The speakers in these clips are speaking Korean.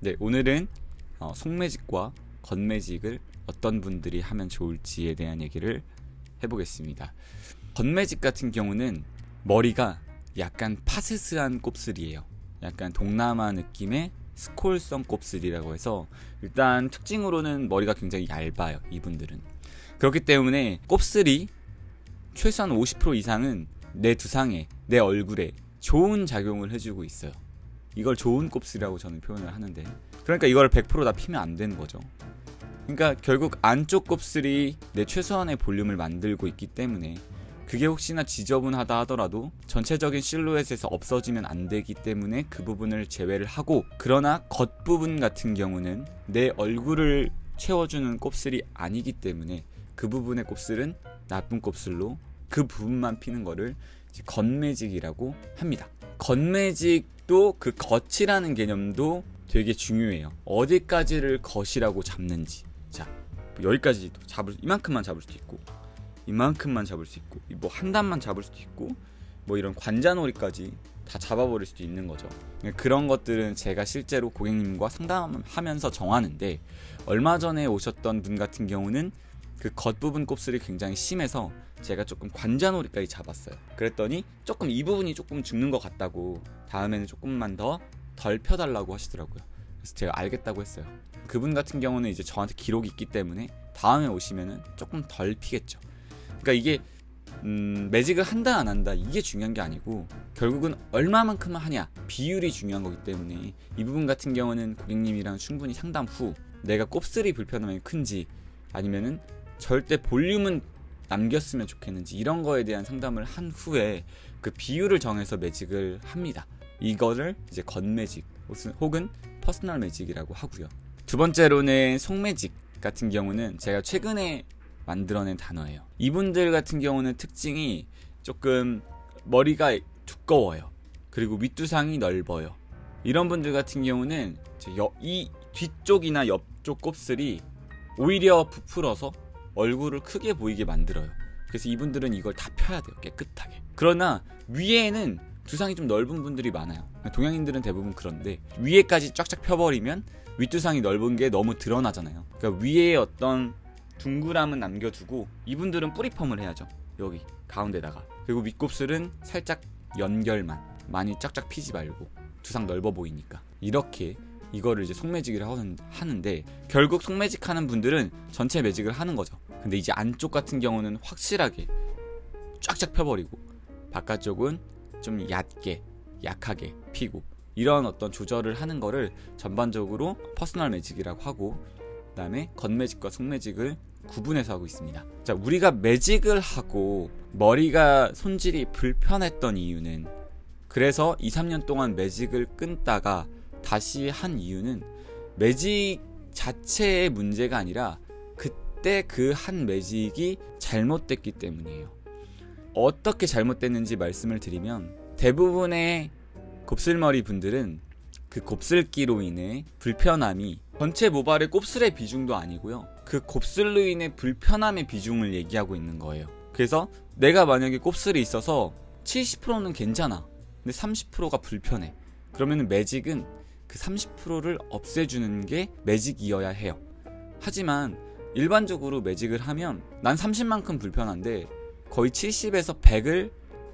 네, 오늘은 속매직과 겉매직을 어떤 분들이 하면 좋을지에 대한 얘기를 해보겠습니다. 겉매직 같은 경우는 머리가 약간 파스스한 곱슬이에요. 약간 동남아 느낌의 스콜성 곱슬이라고 해서 일단 특징으로는 머리가 굉장히 얇아요. 이분들은. 그렇기 때문에 곱슬이 최소한 50% 이상은 내 두상에, 내 얼굴에 좋은 작용을 해주고 있어요. 이걸 좋은 곱슬이라고 저는 표현을 하는데, 그러니까 이걸 100% 다 피면 안 되는 거죠. 그러니까 결국 안쪽 곱슬이 내 최소한의 볼륨을 만들고 있기 때문에 그게 혹시나 지저분하다 하더라도 전체적인 실루엣에서 없어지면 안 되기 때문에 그 부분을 제외를 하고, 그러나 겉부분 같은 경우는 내 얼굴을 채워주는 곱슬이 아니기 때문에 그 부분의 곱슬은 나쁜 곱슬로 그 부분만 피는 거를 이제 겉매직이라고 합니다. 겉매직도 그 겉이라는 개념도 되게 중요해요. 어디까지를 겉이라고 잡는지. 자, 여기까지 이만큼만 잡을 수도 있고, 이만큼만 잡을 수 있고, 뭐 한 단만 잡을 수도 있고, 뭐 이런 관자놀이까지 다 잡아버릴 수도 있는 거죠. 그런 것들은 제가 실제로 고객님과 상담하면서 정하는데, 얼마 전에 오셨던 분 같은 경우는 그 겉부분 곱슬이 굉장히 심해서 제가 조금 관자놀이까지 잡았어요. 그랬더니 조금 이 부분이 조금 죽는 것 같다고, 다음에는 조금만 더 덜 펴달라고 하시더라고요. 그래서 제가 알겠다고 했어요. 그분 같은 경우는 이제 저한테 기록이 있기 때문에 다음에 오시면은 조금 덜 피겠죠. 그러니까 이게 매직을 한다 안 한다 이게 중요한 게 아니고, 결국은 얼마만큼 하냐, 비율이 중요한 거기 때문에 이 부분 같은 경우는 고객님이랑 충분히 상담 후 내가 곱슬이 불편함이 큰지, 아니면은 절대 볼륨은 남겼으면 좋겠는지, 이런 거에 대한 상담을 한 후에 그 비율을 정해서 매직을 합니다. 이거를 이제 겉매직 혹은 퍼스널 매직이라고 하고요. 두 번째로는 속매직 같은 경우는 제가 최근에 만들어낸 단어예요. 이분들 같은 경우는 특징이 조금 머리가 두꺼워요. 그리고 윗두상이 넓어요. 이런 분들 같은 경우는 이 뒤쪽이나 옆쪽 곱슬이 오히려 부풀어서 얼굴을 크게 보이게 만들어요. 그래서 이분들은 이걸 다 펴야 돼요. 깨끗하게. 그러나 위에는 두상이 좀 넓은 분들이 많아요. 동양인들은 대부분 그런데 위에까지 쫙쫙 펴버리면 윗두상이 넓은 게 너무 드러나잖아요. 그러니까 위에 어떤 둥그람은 남겨두고 이분들은 뿌리펌을 해야죠. 여기 가운데다가. 그리고 윗곱슬은 살짝 연결만, 많이 쫙쫙 피지 말고, 두상 넓어 보이니까. 이렇게 이거를 이제 속매직이라고 하는데, 결국 속매직 하는 분들은 전체 매직을 하는 거죠. 근데 이제 안쪽 같은 경우는 확실하게 쫙쫙 펴버리고, 바깥쪽은 좀 얕게, 약하게 피고, 이런 어떤 조절을 하는 거를 전반적으로 퍼스널 매직이라고 하고, 그 다음에 겉매직과 속매직을 구분해서 하고 있습니다. 자, 우리가 매직을 하고 머리가 손질이 불편했던 이유는, 그래서 2-3년 동안 매직을 끊다가 다시 한 이유는 매직 자체의 문제가 아니라 그때 그 한 매직이 잘못됐기 때문이에요. 어떻게 잘못됐는지 말씀을 드리면, 대부분의 곱슬머리 분들은 그 곱슬기로 인해 불편함이 전체 모발의 곱슬의 비중도 아니고요, 그 곱슬로 인해 불편함의 비중을 얘기하고 있는 거예요. 그래서 내가 만약에 곱슬이 있어서 70%는 괜찮아, 근데 30%가 불편해. 그러면 매직은 그 30%를 없애주는 게 매직이어야 해요. 하지만 일반적으로 매직을 하면 난 30만큼 불편한데 거의 70에서 100을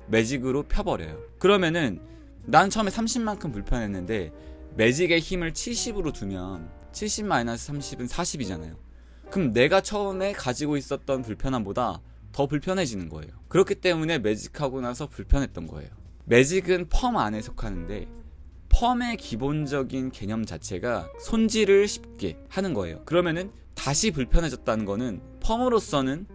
매직으로 펴버려요. 그러면은 난 처음에 30만큼 불편했는데 매직의 힘을 70으로 두면 70-30은 40이잖아요. 그럼 내가 처음에 가지고 있었던 불편함보다 더 불편해지는 거예요. 그렇기 때문에 매직하고 나서 불편했던 거예요. 매직은 펌 안에 속하는데, 펌의 기본적인 개념 자체가 손질을 쉽게 하는 거예요. 그러면은 다시 불편해졌다는 거는 펌으로서는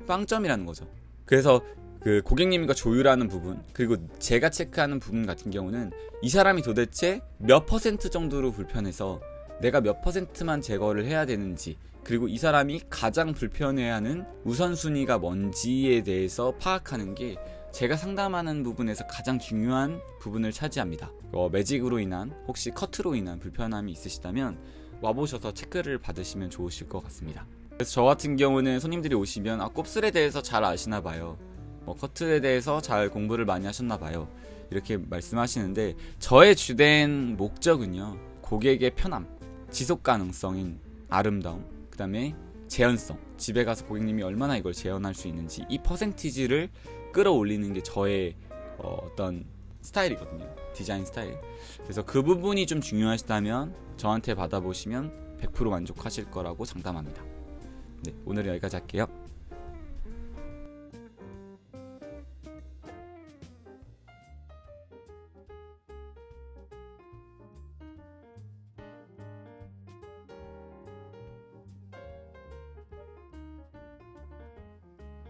빵점이라는 거죠. 그래서 그 고객님과 조율하는 부분, 그리고 제가 체크하는 부분 같은 경우는 이 사람이 도대체 몇 퍼센트 정도로 불편해서 내가 몇 퍼센트만 제거를 해야 되는지, 그리고 이 사람이 가장 불편해하는 우선순위가 뭔지에 대해서 파악하는 게 제가 상담하는 부분에서 가장 중요한 부분을 차지합니다. 매직으로 인한, 혹시 커트로 인한 불편함이 있으시다면 와보셔서 체크를 받으시면 좋으실 것 같습니다. 그래서 저 같은 경우는 손님들이 오시면 곱슬에 대해서 잘 아시나 봐요, 커트에 대해서 잘 공부를 많이 하셨나 봐요, 이렇게 말씀하시는데, 저의 주된 목적은요, 고객의 편함, 지속 가능성인 아름다움, 그 다음에 재현성, 집에 가서 고객님이 얼마나 이걸 재현할 수 있는지, 이 퍼센티지를 끌어올리는 게 저의 어떤 스타일이거든요. 디자인 스타일. 그래서 그 부분이 좀 중요하시다면 저한테 받아보시면 100% 만족하실 거라고 장담합니다. 네, 오늘은 여기까지 할게요.